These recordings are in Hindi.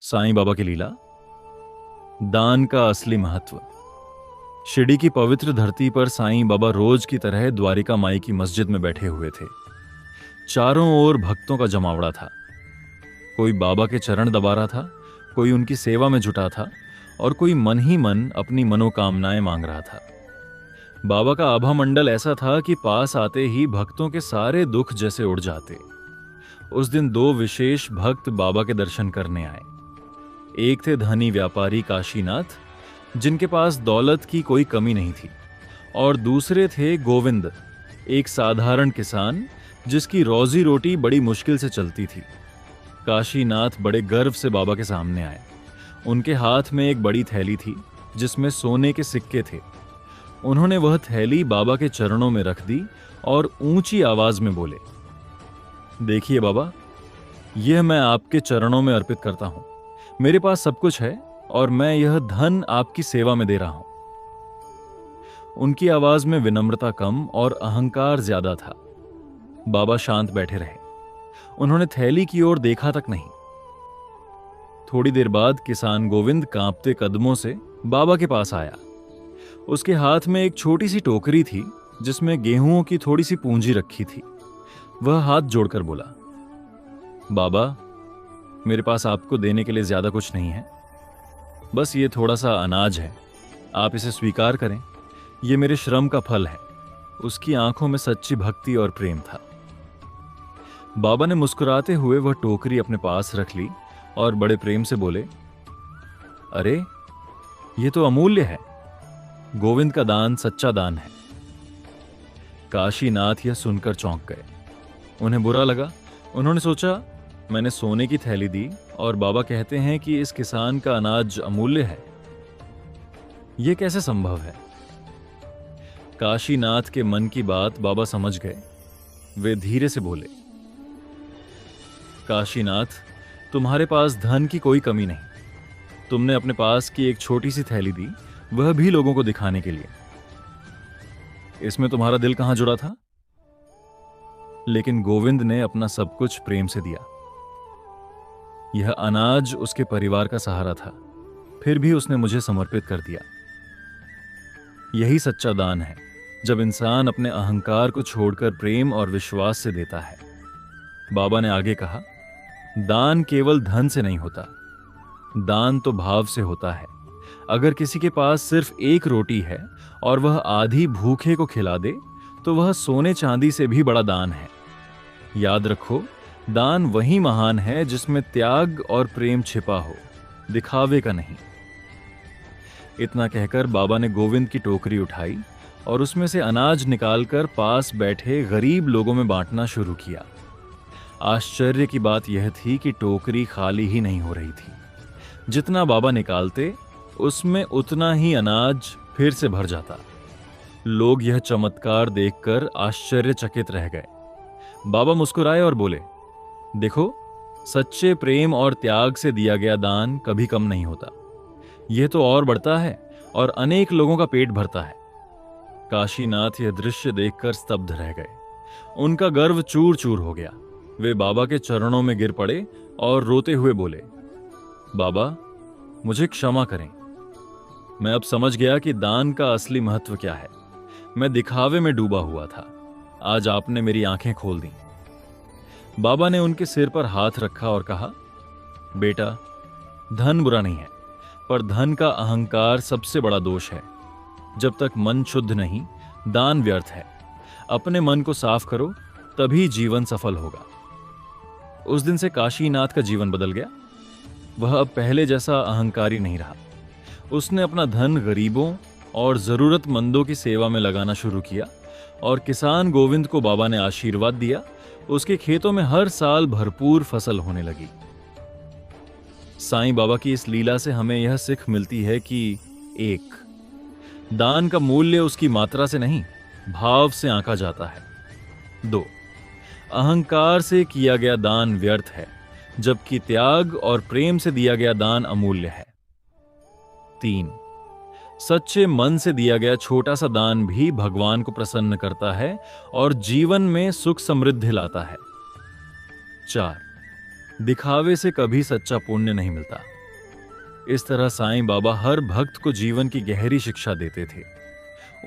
साईं बाबा की लीला, दान का असली महत्व। शिरडी की पवित्र धरती पर साईं बाबा रोज की तरह द्वारिका माई की मस्जिद में बैठे हुए थे। चारों ओर भक्तों का जमावड़ा था। कोई बाबा के चरण दबा रहा था, कोई उनकी सेवा में जुटा था और कोई मन ही मन अपनी मनोकामनाएं मांग रहा था। बाबा का आभा मंडल ऐसा था कि पास आते ही भक्तों के सारे दुख जैसे उड़ जाते। उस दिन दो विशेष भक्त बाबा के दर्शन करने आए। एक थे धनी व्यापारी काशीनाथ, जिनके पास दौलत की कोई कमी नहीं थी, और दूसरे थे गोविंद, एक साधारण किसान जिसकी रोजी रोटी बड़ी मुश्किल से चलती थी। काशीनाथ बड़े गर्व से बाबा के सामने आए। उनके हाथ में एक बड़ी थैली थी जिसमें सोने के सिक्के थे। उन्होंने वह थैली बाबा के चरणों में रख दी और ऊंची आवाज में बोले, देखिए बाबा, यह मैं आपके चरणों में अर्पित करता हूं। मेरे पास सब कुछ है और मैं यह धन आपकी सेवा में दे रहा हूं। उनकी आवाज में विनम्रता कम और अहंकार ज्यादा था। बाबा शांत बैठे रहे। उन्होंने थैली की ओर देखा तक नहीं। थोड़ी देर बाद किसान गोविंद कांपते कदमों से बाबा के पास आया। उसके हाथ में एक छोटी सी टोकरी थी जिसमें गेहूं की थोड़ी सी पूंजी रखी थी। वह हाथ जोड़कर बोला, बाबा, मेरे पास आपको देने के लिए ज्यादा कुछ नहीं है, बस ये थोड़ा सा अनाज है, आप इसे स्वीकार करें। यह मेरे श्रम का फल है। उसकी आंखों में सच्ची भक्ति और प्रेम था। बाबा ने मुस्कुराते हुए वह टोकरी अपने पास रख ली और बड़े प्रेम से बोले, अरे, यह तो अमूल्य है। गोविंद का दान सच्चा दान है। काशीनाथ यह सुनकर चौंक गए। उन्हें बुरा लगा। उन्होंने सोचा, मैंने सोने की थैली दी और बाबा कहते हैं कि इस किसान का अनाज अमूल्य है। यह कैसे संभव है? काशीनाथ के मन की बात बाबा समझ गए। वे धीरे से बोले, काशीनाथ, तुम्हारे पास धन की कोई कमी नहीं। तुमने अपने पास की एक छोटी सी थैली दी, वह भी लोगों को दिखाने के लिए। इसमें तुम्हारा दिल कहां जुड़ा था? लेकिन गोविंद ने अपना सब कुछ प्रेम से दिया। यह अनाज उसके परिवार का सहारा था, फिर भी उसने मुझे समर्पित कर दिया। यही सच्चा दान है, जब इंसान अपने अहंकार को छोड़कर प्रेम और विश्वास से देता है। बाबा ने आगे कहा, दान केवल धन से नहीं होता, दान तो भाव से होता है। अगर किसी के पास सिर्फ एक रोटी है और वह आधी भूखे को खिला दे, तो वह सोने चांदी से भी बड़ा दान है। याद रखो, दान वही महान है जिसमें त्याग और प्रेम छिपा हो, दिखावे का नहीं। इतना कहकर बाबा ने गोविंद की टोकरी उठाई और उसमें से अनाज निकालकर पास बैठे गरीब लोगों में बांटना शुरू किया। आश्चर्य की बात यह थी कि टोकरी खाली ही नहीं हो रही थी। जितना बाबा निकालते, उसमें उतना ही अनाज फिर से भर जाता। लोग यह चमत्कार देखकर आश्चर्यचकित रह गए। बाबा मुस्कुराए और बोले, देखो, सच्चे प्रेम और त्याग से दिया गया दान कभी कम नहीं होता। यह तो और बढ़ता है और अनेक लोगों का पेट भरता है। काशीनाथ यह दृश्य देखकर स्तब्ध रह गए। उनका गर्व चूर चूर हो गया। वे बाबा के चरणों में गिर पड़े और रोते हुए बोले, बाबा, मुझे क्षमा करें। मैं अब समझ गया कि दान का असली महत्व क्या है। मैं दिखावे में डूबा हुआ था। आज आपने मेरी आंखें खोल दी। बाबा ने उनके सिर पर हाथ रखा और कहा, बेटा, धन बुरा नहीं है, पर धन का अहंकार सबसे बड़ा दोष है। जब तक मन शुद्ध नहीं, दान व्यर्थ है। अपने मन को साफ करो, तभी जीवन सफल होगा। उस दिन से काशीनाथ का जीवन बदल गया। वह अब पहले जैसा अहंकारी नहीं रहा। उसने अपना धन गरीबों और जरूरतमंदों की सेवा में लगाना शुरू किया और किसान गोविंद को बाबा ने आशीर्वाद दिया। उसके खेतों में हर साल भरपूर फसल होने लगी। साईं बाबा की इस लीला से हमें यह सिख मिलती है कि 1. दान का मूल्य उसकी मात्रा से नहीं, भाव से आंका जाता है। 2. अहंकार से किया गया दान व्यर्थ है, जबकि त्याग और प्रेम से दिया गया दान अमूल्य है। 3. सच्चे मन से दिया गया छोटा सा दान भी भगवान को प्रसन्न करता है और जीवन में सुख समृद्धि लाता है। 4. दिखावे से कभी सच्चा पुण्य नहीं मिलता, इस तरह साईं बाबा हर भक्त को जीवन की गहरी शिक्षा देते थे।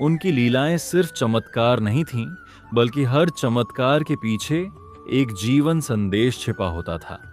उनकी लीलाएं सिर्फ चमत्कार नहीं थीं, बल्कि हर चमत्कार के पीछे एक जीवन संदेश छिपा होता था।